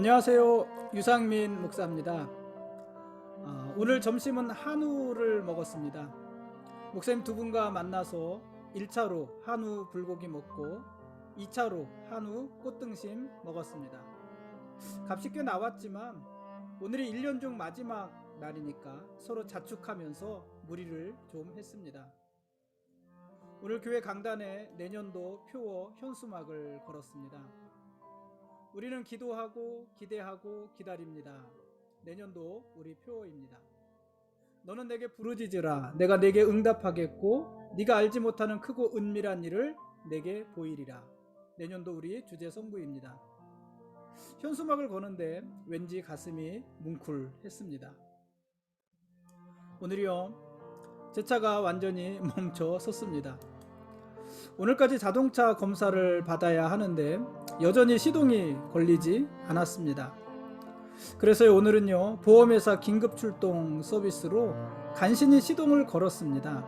안녕하세요. 유상민 목사입니다. 오늘 점심은 한우를 먹었습니다. 목사님 두 분과 만나서 1차로 한우 불고기 먹고 2차로 한우 꽃등심 먹었습니다. 값이 꽤 나왔지만 오늘이 1년 중 마지막 날이니까 서로 자축하면서 무리를 좀 했습니다. 오늘 교회 강단에 내년도 표어 현수막을 걸었습니다. 우리는 기도하고 기대하고 기다립니다. 내년도 우리 표어입니다. 너는 내게 부르짖으라. 내가 내게 응답하겠고 네가 알지 못하는 크고 은밀한 일을 내게 보이리라. 내년도 우리 주제 성구입니다. 현수막을 거는데 왠지 가슴이 뭉클했습니다. 오늘이요, 제 차가 완전히 멈춰 섰습니다. 오늘까지 자동차 검사를 받아야 하는데 여전히 시동이 걸리지 않았습니다. 그래서 오늘은요, 보험회사 긴급 출동 서비스로 간신히 시동을 걸었습니다.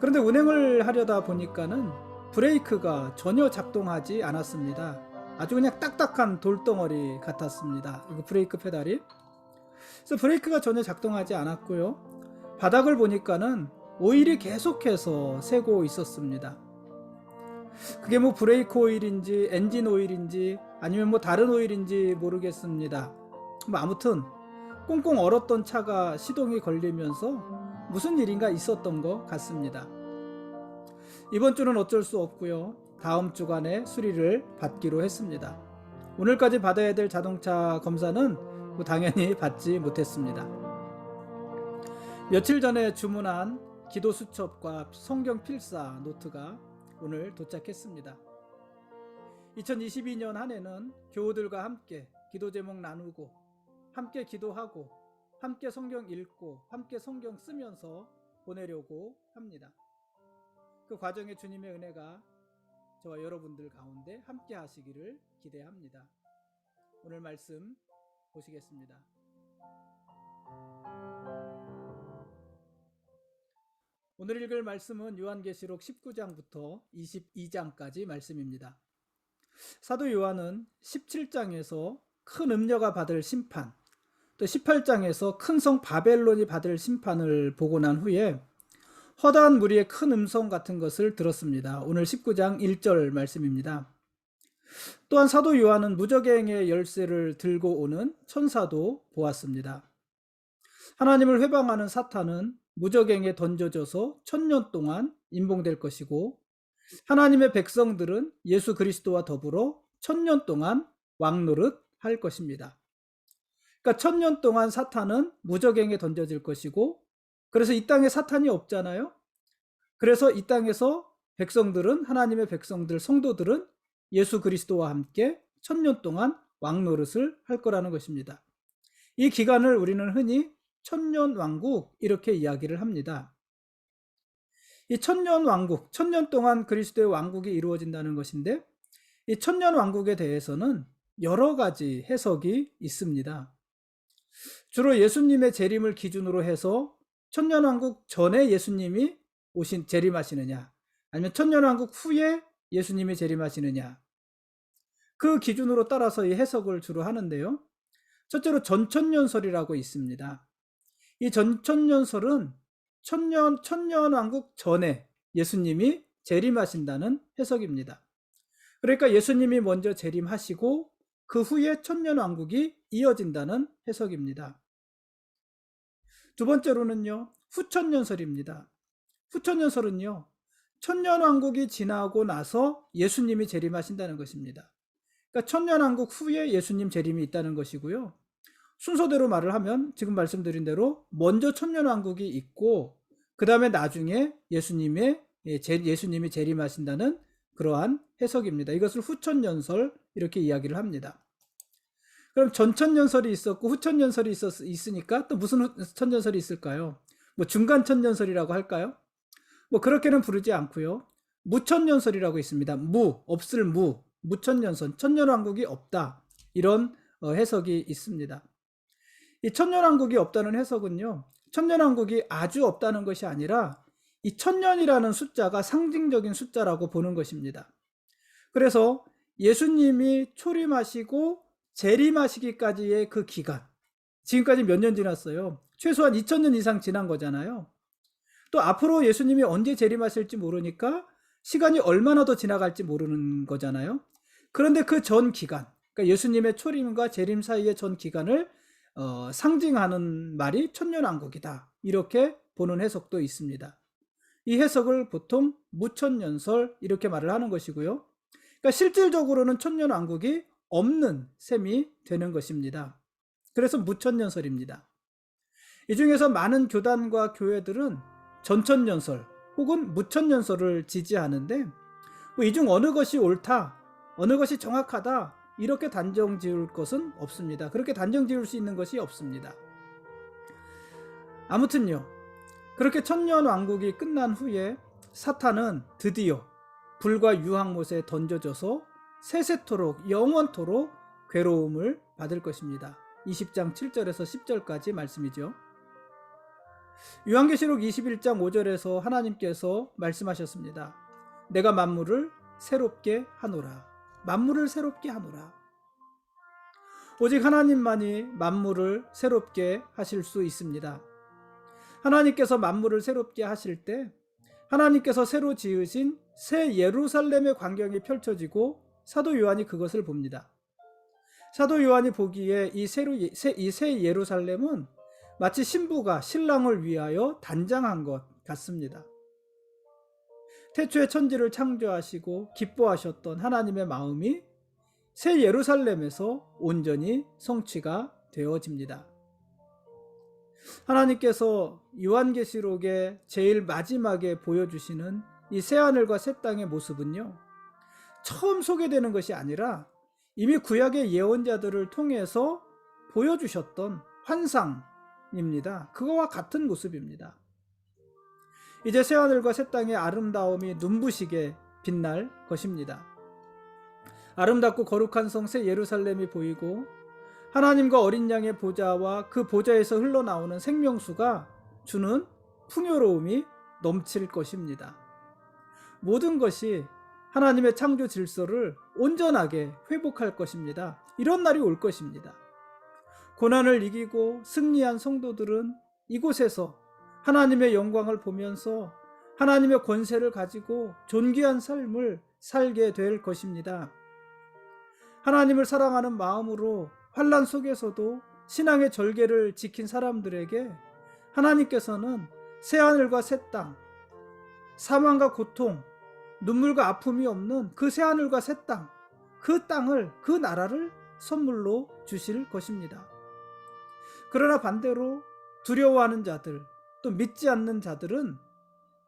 그런데 운행을 하려다 보니까는 브레이크가 전혀 작동하지 않았습니다. 아주 그냥 딱딱한 돌덩어리 같았습니다. 이거 브레이크 페달이. 그래서 브레이크가 전혀 작동하지 않았고요. 바닥을 보니까는 오일이 계속해서 새고 있었습니다. 그게 뭐 브레이크 오일인지 엔진 오일인지 아니면 뭐 다른 오일인지 모르겠습니다. 뭐 아무튼 꽁꽁 얼었던 차가 시동이 걸리면서 무슨 일인가 있었던 것 같습니다. 이번 주는 어쩔 수 없고요. 다음 주간에 수리를 받기로 했습니다. 오늘까지 받아야 될 자동차 검사는 뭐 당연히 받지 못했습니다. 며칠 전에 주문한 기도 수첩과 성경 필사 노트가 오늘 도착했습니다. 2022년 한 해는 교우들과 함께 기도 제목 나누고 함께 기도하고 함께 성경 읽고 함께 성경 쓰면서 보내려고 합니다. 그 과정에 주님의 은혜가 저와 여러분들 가운데 함께 하시기를 기대합니다. 오늘 말씀 보시겠습니다. 오늘 읽을 말씀은 요한계시록 19장부터 22장까지 말씀입니다. 사도 요한은 17장에서 큰 음녀가 받을 심판, 또 18장에서 큰 성 바벨론이 받을 심판을 보고 난 후에 허다한 무리의 큰 음성 같은 것을 들었습니다. 오늘 19장 1절 말씀입니다. 또한 사도 요한은 무저갱의 열쇠를 들고 오는 천사도 보았습니다. 하나님을 회방하는 사탄은 무저갱에 던져져서 1000년 동안 임봉될 것이고 하나님의 백성들은 예수 그리스도와 더불어 1000년 동안 왕노릇 할 것입니다. 그러니까 1000년 동안 사탄은 무저갱에 던져질 것이고, 그래서 이 땅에 사탄이 없잖아요. 그래서 이 땅에서 백성들은, 하나님의 백성들, 성도들은 예수 그리스도와 함께 1000년 동안 왕노릇을 할 거라는 것입니다. 이 기간을 우리는 흔히 천년왕국 이렇게 이야기를 합니다. 이 천년왕국, 1000년 동안 그리스도의 왕국이 이루어진다는 것인데, 이 천년왕국에 대해서는 여러 가지 해석이 있습니다. 주로 예수님의 재림을 기준으로 해서 천년왕국 전에 예수님이 재림하시느냐, 아니면 천년왕국 후에 예수님이 재림하시느냐, 그 기준으로 따라서 이 해석을 주로 하는데요. 첫째로 전천년설이라고 있습니다. 이 전천년설은 천년왕국 전에 예수님이 재림하신다는 해석입니다. 그러니까 예수님이 먼저 재림하시고 그 후에 천년왕국이 이어진다는 해석입니다. 두 번째로는요, 후천년설입니다. 후천년설은요, 천년왕국이 지나고 나서 예수님이 재림하신다는 것입니다. 그러니까 천년왕국 후에 예수님 재림이 있다는 것이고요. 순서대로 말을 하면 지금 말씀드린 대로 먼저 천년왕국이 있고 그 다음에 나중에 예수님이 재림하신다는 그러한 해석입니다. 이것을 후천년설 이렇게 이야기를 합니다. 그럼 전천년설이 있었고 후천년설이 있으니까 또 무슨 후천년설이 있을까요? 뭐 중간천년설이라고 할까요? 뭐 그렇게는 부르지 않고요. 무천년설이라고 있습니다. 없을 무천년설, 천년왕국이 없다, 이런 해석이 있습니다. 이 천년왕국이 없다는 해석은요, 천년왕국이 아주 없다는 것이 아니라 이 천년이라는 숫자가 상징적인 숫자라고 보는 것입니다. 그래서 예수님이 초림하시고 재림하시기까지의 그 기간, 지금까지 몇 년 지났어요? 최소한 2000년 이상 지난 거잖아요. 또 앞으로 예수님이 언제 재림하실지 모르니까 시간이 얼마나 더 지나갈지 모르는 거잖아요. 그런데 그 전 기간, 그러니까 예수님의 초림과 재림 사이의 전 기간을 상징하는 말이 천년왕국이다, 이렇게 보는 해석도 있습니다. 이 해석을 보통 무천년설 이렇게 말을 하는 것이고요. 그러니까 실질적으로는 천년왕국이 없는 셈이 되는 것입니다. 그래서 무천년설입니다. 이 중에서 많은 교단과 교회들은 전천년설 혹은 무천년설을 지지하는데, 이 중 어느 것이 옳다, 어느 것이 정확하다, 이렇게 단정 지을 것은 없습니다. 그렇게 단정 지을 수 있는 것이 없습니다. 아무튼요, 그렇게 천년왕국이 끝난 후에 사탄은 드디어 불과 유황못에 던져져서 세세토록 영원토록 괴로움을 받을 것입니다. 20장 7절에서 10절까지 말씀이죠. 요한계시록 21장 5절에서 하나님께서 말씀하셨습니다. 내가 만물을 새롭게 하노라. 만물을 새롭게 하노라. 오직 하나님만이 만물을 새롭게 하실 수 있습니다. 하나님께서 만물을 새롭게 하실 때 하나님께서 새로 지으신 새 예루살렘의 광경이 펼쳐지고 사도 요한이 그것을 봅니다. 사도 요한이 보기에 이 새 예루살렘은 마치 신부가 신랑을 위하여 단장한 것 같습니다. 태초에 천지를 창조하시고 기뻐하셨던 하나님의 마음이 새 예루살렘에서 온전히 성취가 되어집니다. 하나님께서 요한계시록의 제일 마지막에 보여주시는 이 새하늘과 새 땅의 모습은요, 처음 소개되는 것이 아니라 이미 구약의 예언자들을 통해서 보여주셨던 환상입니다. 그거와 같은 모습입니다. 이제 새하늘과 새 땅의 아름다움이 눈부시게 빛날 것입니다. 아름답고 거룩한 성 새 예루살렘이 보이고 하나님과 어린 양의 보좌와 그 보좌에서 흘러나오는 생명수가 주는 풍요로움이 넘칠 것입니다. 모든 것이 하나님의 창조 질서를 온전하게 회복할 것입니다. 이런 날이 올 것입니다. 고난을 이기고 승리한 성도들은 이곳에서 하나님의 영광을 보면서 하나님의 권세를 가지고 존귀한 삶을 살게 될 것입니다. 하나님을 사랑하는 마음으로 환난 속에서도 신앙의 절개를 지킨 사람들에게 하나님께서는 새하늘과 새 땅, 사망과 고통, 눈물과 아픔이 없는 그 새하늘과 새 땅, 그 땅을, 그 나라를 선물로 주실 것입니다. 그러나 반대로 두려워하는 자들, 또 믿지 않는 자들은,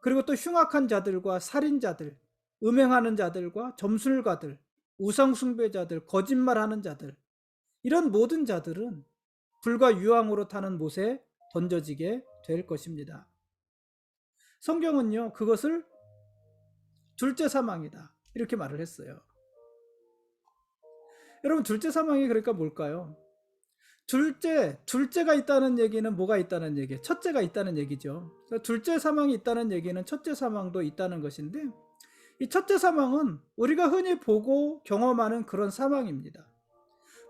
그리고 또 흉악한 자들과 살인자들, 음행하는 자들과 점술가들, 우상숭배자들, 거짓말하는 자들, 이런 모든 자들은 불과 유황으로 타는 못에 던져지게 될 것입니다. 성경은요, 그것을 둘째 사망이다, 이렇게 말을 했어요. 여러분, 둘째 사망이 그러니까 뭘까요? 둘째가 있다는 얘기는 뭐가 있다는 얘기예요? 첫째가 있다는 얘기죠. 둘째 사망이 있다는 얘기는 첫째 사망도 있다는 것인데, 이 첫째 사망은 우리가 흔히 보고 경험하는 그런 사망입니다.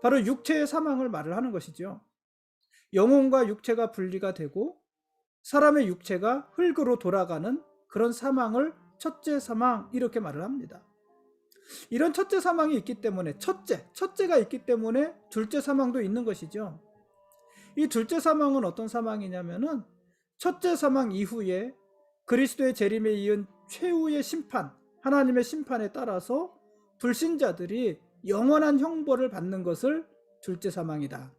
바로 육체의 사망을 말을 하는 것이죠. 영혼과 육체가 분리가 되고 사람의 육체가 흙으로 돌아가는 그런 사망을 첫째 사망, 이렇게 말을 합니다. 이런 첫째 사망이 있기 때문에, 첫째가 있기 때문에 둘째 사망도 있는 것이죠. 이 둘째 사망은 어떤 사망이냐면은 첫째 사망 이후에 그리스도의 재림에 이은 최후의 심판, 하나님의 심판에 따라서 불신자들이 영원한 형벌을 받는 것을 둘째 사망이다,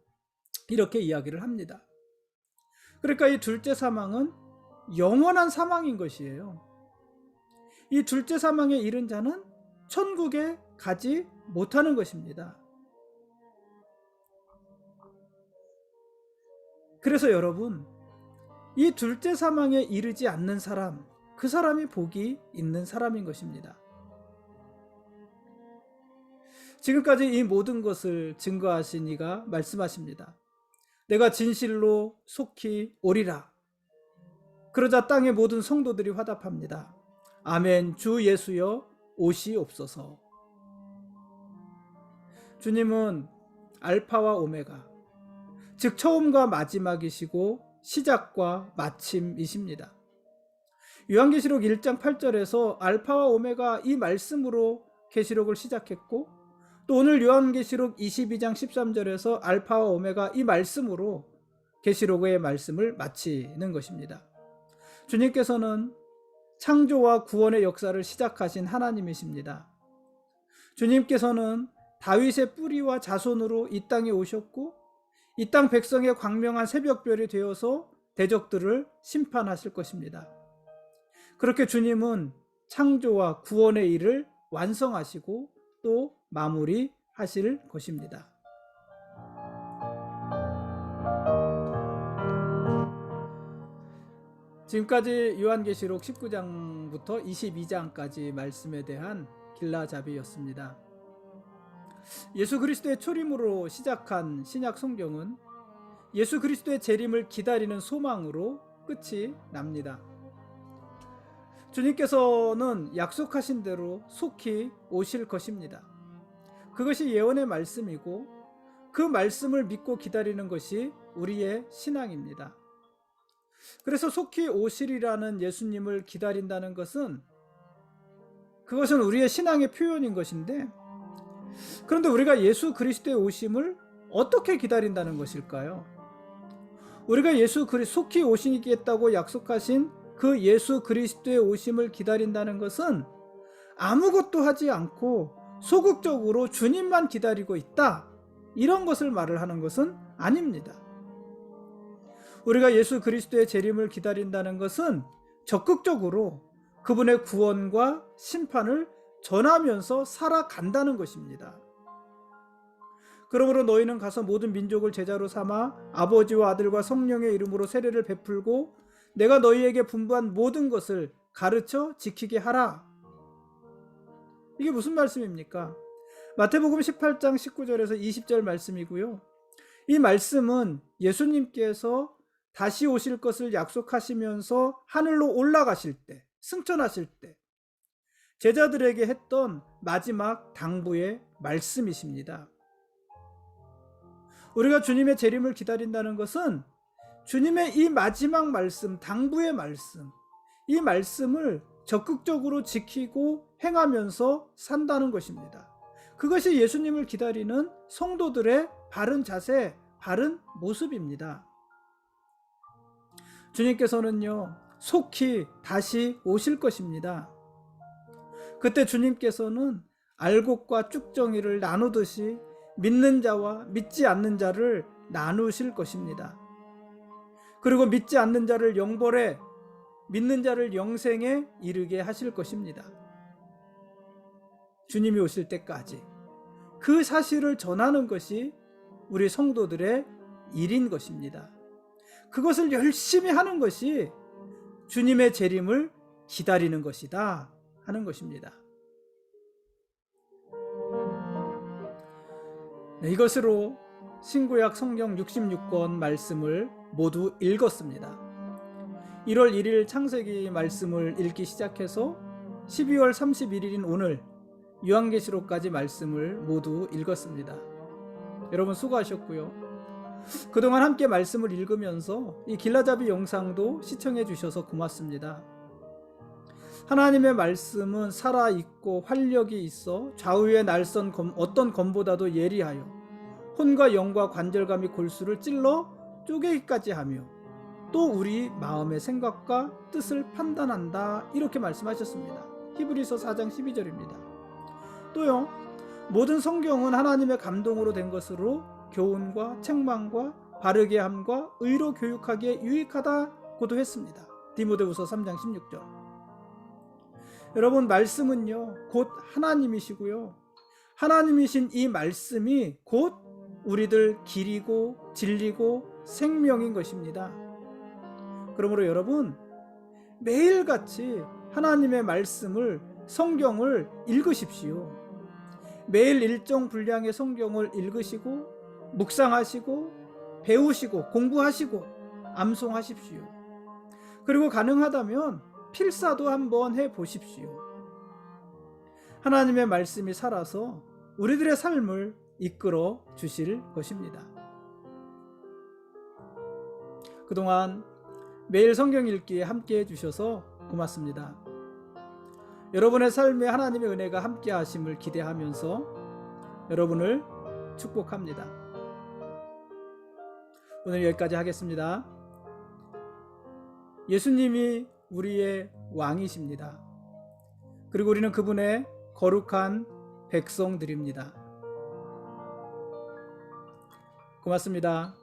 이렇게 이야기를 합니다. 그러니까 이 둘째 사망은 영원한 사망인 것이에요. 이 둘째 사망에 이른 자는 천국에 가지 못하는 것입니다. 그래서 여러분, 이 둘째 사망에 이르지 않는 사람, 그 사람이 복이 있는 사람인 것입니다. 지금까지 이 모든 것을 증거하신 이가 말씀하십니다. 내가 진실로 속히 오리라. 그러자 땅의 모든 성도들이 화답합니다. 아멘. 주 예수여 오시옵소서. 주님은 알파와 오메가, 즉 처음과 마지막이시고 시작과 마침이십니다. 요한계시록 1장 8절에서 알파와 오메가 이 말씀으로 계시록을 시작했고, 또 오늘 요한계시록 22장 13절에서 알파와 오메가 이 말씀으로 계시록의 말씀을 마치는 것입니다. 주님께서는 창조와 구원의 역사를 시작하신 하나님이십니다. 주님께서는 다윗의 뿌리와 자손으로 이 땅에 오셨고, 이 땅 백성의 광명한 새벽별이 되어서 대적들을 심판하실 것입니다. 그렇게 주님은 창조와 구원의 일을 완성하시고 또 마무리하실 것입니다. 지금까지 요한계시록 19장부터 22장까지 말씀에 대한 길라잡이였습니다. 예수 그리스도의 초림으로 시작한 신약 성경은 예수 그리스도의 재림을 기다리는 소망으로 끝이 납니다. 주님께서는 약속하신 대로 속히 오실 것입니다. 그것이 예언의 말씀이고, 그 말씀을 믿고 기다리는 것이 우리의 신앙입니다. 그래서 속히 오시리라는 예수님을 기다린다는 것은, 그것은 우리의 신앙의 표현인 것인데, 그런데 우리가 예수 그리스도의 오심을 어떻게 기다린다는 것일까요? 우리가 속히 오시겠다고 약속하신 그 예수 그리스도의 오심을 기다린다는 것은 아무것도 하지 않고 소극적으로 주님만 기다리고 있다, 이런 것을 말을 하는 것은 아닙니다. 우리가 예수 그리스도의 재림을 기다린다는 것은 적극적으로 그분의 구원과 심판을 전하면서 살아간다는 것입니다. 그러므로 너희는 가서 모든 민족을 제자로 삼아 아버지와 아들과 성령의 이름으로 세례를 베풀고 내가 너희에게 분부한 모든 것을 가르쳐 지키게 하라. 이게 무슨 말씀입니까? 마태복음 18장 19절에서 20절 말씀이고요. 이 말씀은 예수님께서 다시 오실 것을 약속하시면서 하늘로 올라가실 때, 승천하실 때 제자들에게 했던 마지막 당부의 말씀이십니다. 우리가 주님의 재림을 기다린다는 것은 주님의 이 마지막 말씀, 당부의 말씀, 이 말씀을 적극적으로 지키고 행하면서 산다는 것입니다. 그것이 예수님을 기다리는 성도들의 바른 자세, 바른 모습입니다. 주님께서는요, 속히 다시 오실 것입니다. 그때 주님께서는 알곡과 쭉정이를 나누듯이 믿는 자와 믿지 않는 자를 나누실 것입니다. 그리고 믿지 않는 자를 영벌에, 믿는 자를 영생에 이르게 하실 것입니다. 주님이 오실 때까지 그 사실을 전하는 것이 우리 성도들의 일인 것입니다. 그것을 열심히 하는 것이 주님의 재림을 기다리는 것이다 하는 것입니다. 이것으로 신구약 성경 66권 말씀을 모두 읽었습니다. 1월 1일 창세기 말씀을 읽기 시작해서 12월 31일인 오늘 요한계시록까지 말씀을 모두 읽었습니다. 여러분 수고하셨고요. 그동안 함께 말씀을 읽으면서 이 길라잡이 영상도 시청해 주셔서 고맙습니다. 하나님의 말씀은 살아있고 활력이 있어 좌우에 날선 어떤 검보다도 예리하여 혼과 영과 관절감이 골수를 찔러 쪼개기까지 하며 또 우리 마음의 생각과 뜻을 판단한다, 이렇게 말씀하셨습니다. 히브리서 4장 12절입니다. 또요, 모든 성경은 하나님의 감동으로 된 것으로 교훈과 책망과 바르게 함과 의로 교육하기에 유익하다고도 했습니다. 디모데후서 3장 16절. 여러분, 말씀은요 곧 하나님이시고요, 하나님이신 이 말씀이 곧 우리들 길이고 진리고 생명인 것입니다. 그러므로 여러분, 매일같이 하나님의 말씀을, 성경을 읽으십시오. 매일 일정 분량의 성경을 읽으시고 묵상하시고 배우시고 공부하시고 암송하십시오. 그리고 가능하다면 필사도 한번 해보십시오. 하나님의 말씀이 살아서 우리들의 삶을 이끌어 주실 것입니다. 그동안 매일 성경 읽기에 함께 해주셔서 고맙습니다. 여러분의 삶에 하나님의 은혜가 함께 하심을 기대하면서 여러분을 축복합니다. 오늘 여기까지 하겠습니다. 예수님이 우리의 왕이십니다. 그리고 우리는 그분의 거룩한 백성들입니다. 고맙습니다.